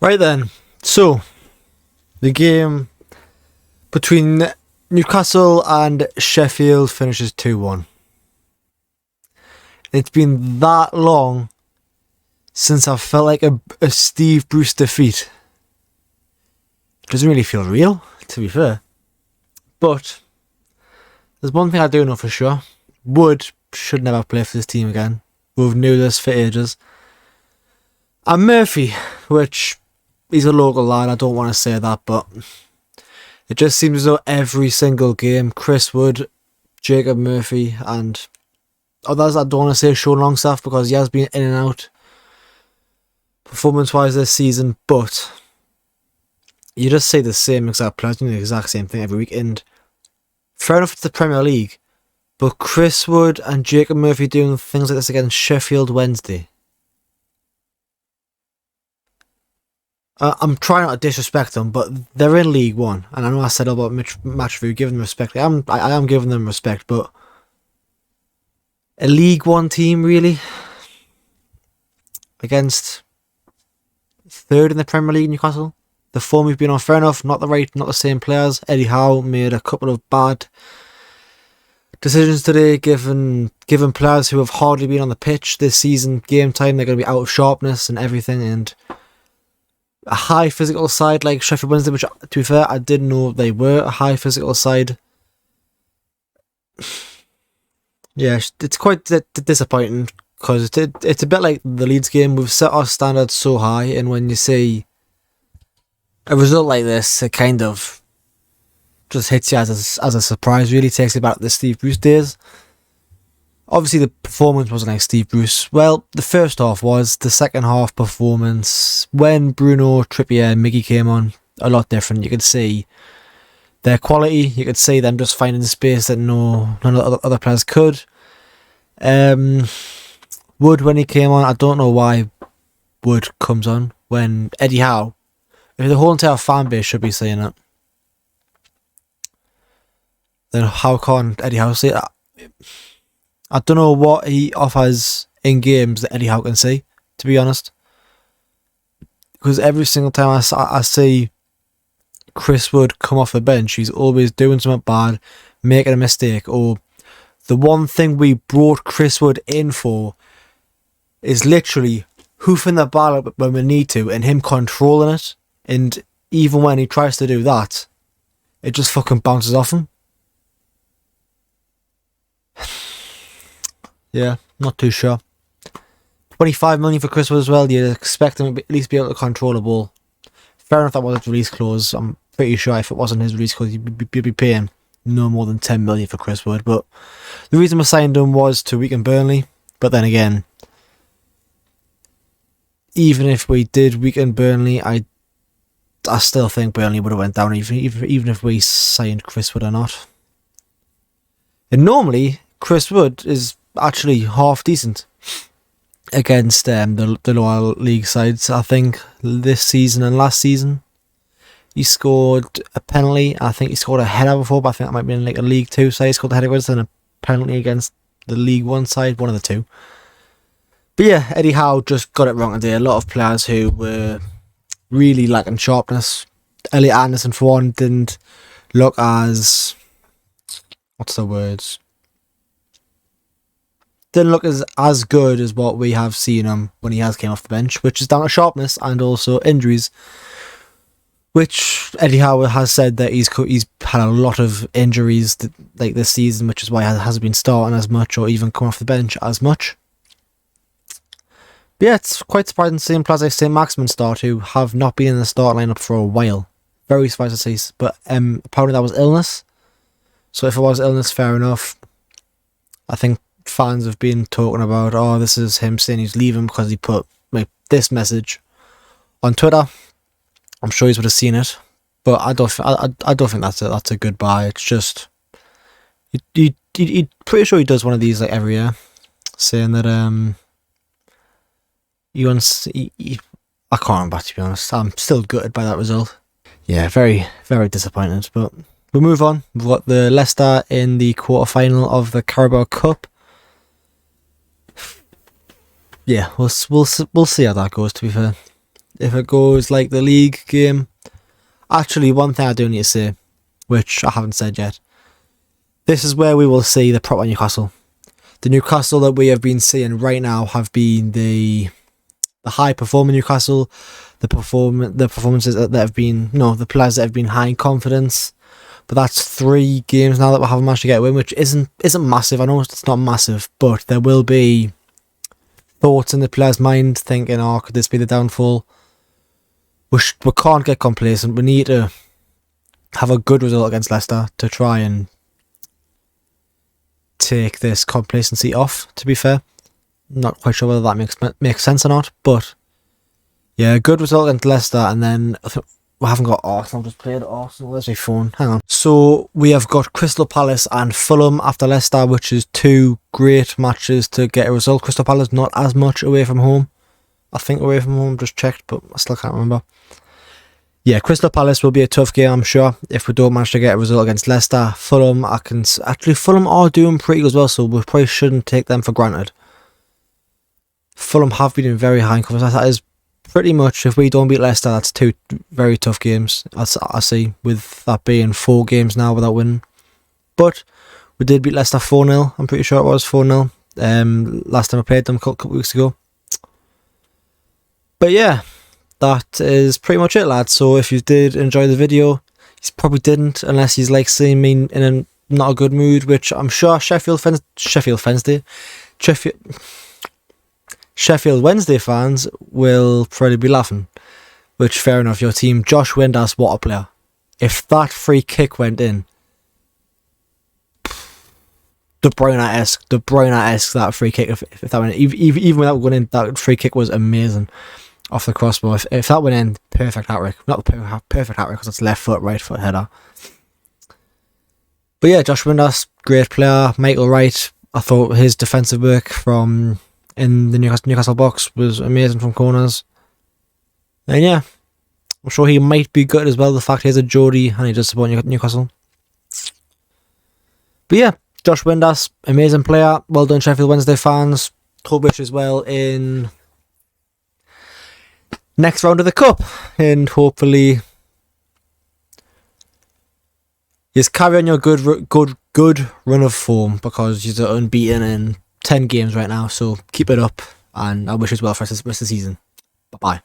Right then, so the game between Newcastle and Sheffield finishes 2-1. It's been that long since I felt like a Steve Bruce defeat. It doesn't really feel real, to be fair. But there's one thing I do know for sure. Wood should never play for this team again. We've knew this for ages. And Murphy, which he's a local lad, I don't want to say that, but it just seems as though every single game, Chris Wood, Jacob Murphy, and others, I don't want to say Sean Longstaff because he has been in and out performance-wise this season, but you just say the same exact players doing the exact same thing every week, and fair enough, it's the Premier League, but Chris Wood and Jacob Murphy doing things like this against Sheffield Wednesday. I'm trying not to disrespect them, but they're in League One, and I know I said about match review, giving them respect. I am giving them respect, but a League One team, really, against third in the Premier League, Newcastle. The form we've been on, fair enough, not the same players. Eddie Howe made a couple of bad decisions today, given players who have hardly been on the pitch this season. Game time, they're going to be out of sharpness and everything, and a high physical side like Sheffield Wednesday, which, to be fair, I didn't know they were a high physical side. Yeah, it's quite disappointing because it's a bit like the Leeds game. We've set our standards so high, and when you see a result like this, it kind of just hits you as a surprise, really takes you back to the Steve Bruce days. Obviously, the performance wasn't like Steve Bruce. Well, the first half was. The second half performance, when Bruno, Trippier and Miggy came on, a lot different. You could see their quality. You could see them just finding space that none of the other players could. Wood, when he came on, I don't know why Wood comes on when Eddie Howe, if the whole entire fan base should be saying it, then how can Eddie Howe say that? I don't know what he offers in games that Eddie Howe can see, to be honest. Because every single time I see Chris Wood come off the bench, he's always doing something bad, making a mistake, or the one thing we brought Chris Wood in for is literally hoofing the ball up when we need to and him controlling it. And even when he tries to do that, it just fucking bounces off him. Yeah, not too sure. 25 million for Chris Wood as well. You'd expect him to at least be able to control the ball. Fair enough, that was his release clause. I'm pretty sure if it wasn't his release clause, you'd be paying no more than 10 million for Chris Wood. But the reason we signed him was to weaken Burnley. But then again, even if we did weaken Burnley, I still think Burnley would have went down, even if we signed Chris Wood or not. And normally, Chris Wood is actually half decent against the lower league sides. I think this season and last season he scored a penalty. I think he scored a header before, but I think that might be in like a League 2 side. He scored a header against and a penalty against the League 1 side, one of the two. But yeah, Eddie Howe just got it wrong today. A lot of players who were really lacking sharpness. Elliot Anderson, for one, didn't look as... what's the words? Didn't look as good as what we have seen him when he has came off the bench, which is down to sharpness and also injuries, which Eddie Howe has said that he's had a lot of injuries like this season, which is why he hasn't been starting as much or even come off the bench as much. But yeah, it's quite surprising seeing players like St. Maximin start who have not been in the start lineup for a while. Very surprised to see, but apparently that was illness. So if it was illness, fair enough. I think fans have been talking about, oh, this is him saying he's leaving because he put like this message on Twitter. I'm sure he's would have seen it, but I don't think that's a goodbye. It's just he pretty sure he does one of these like every year, saying that I can't remember, to be honest. I'm still gutted by that result. Yeah, very very disappointed. But we'll move on. We've got the Leicester in the quarter-final of the Carabao Cup. Yeah, we'll see how that goes, to be fair. if it goes like the league game. Actually, one thing I do need to say, which I haven't said yet. This is where we will see the proper Newcastle. The Newcastle that we have been seeing right now have been the high performing Newcastle, the performances that have been, the players that have been high in confidence. But that's 3 games now that we haven't managed to get a win, which isn't massive. I know it's not massive, but there will be thoughts in the player's mind thinking, oh, could this be the downfall? We can't get complacent. We need to have a good result against Leicester to try and take this complacency off, to be fair. Not quite sure whether that makes sense or not, but yeah, a good result against Leicester, and then I think we haven't got Arsenal. Just played Arsenal. Where's my phone? Hang on. So we have got Crystal Palace and Fulham after Leicester, which is 2 great matches to get a result. Crystal Palace not as much away from home. I think away from home, just checked, but I still can't remember. Yeah, Crystal Palace will be a tough game, I'm sure, if we don't manage to get a result against Leicester. Fulham, Fulham are doing pretty good as well, so we probably shouldn't take them for granted. Fulham have been in very high confidence. That is pretty much, if we don't beat Leicester, that's 2 very tough games, I see, with that being 4 games now without winning. But we did beat Leicester 4-0, I'm pretty sure it was 4-0, last time I played them a couple of weeks ago. But yeah, that is pretty much it, lads. So if you did enjoy the video, you probably didn't, unless you like seeing me in a not a good mood, which I'm sure Sheffield Wednesday fans will probably be laughing. Which, fair enough, your team, Josh Windass, what a player. If that free kick went in, De Bruyne-esque, that free kick, if that went in, even without going in, that free kick was amazing. Off the crossbar. If that went in, perfect hat-trick. Not the perfect hat-trick, because it's left foot, right foot header. But yeah, Josh Windass, great player. Michael Wright, I thought his defensive work from in the Newcastle box was amazing from corners. And yeah, I'm sure he might be good as well. The fact he has a Geordie and he does support Newcastle. But yeah, Josh Windass, amazing player. Well done, Sheffield Wednesday fans. Hope as well in next round of the cup, and hopefully just carry on your good run of form, because you're unbeaten in 10 games right now. So keep it up, and I wish you well for the rest of the season. Bye bye.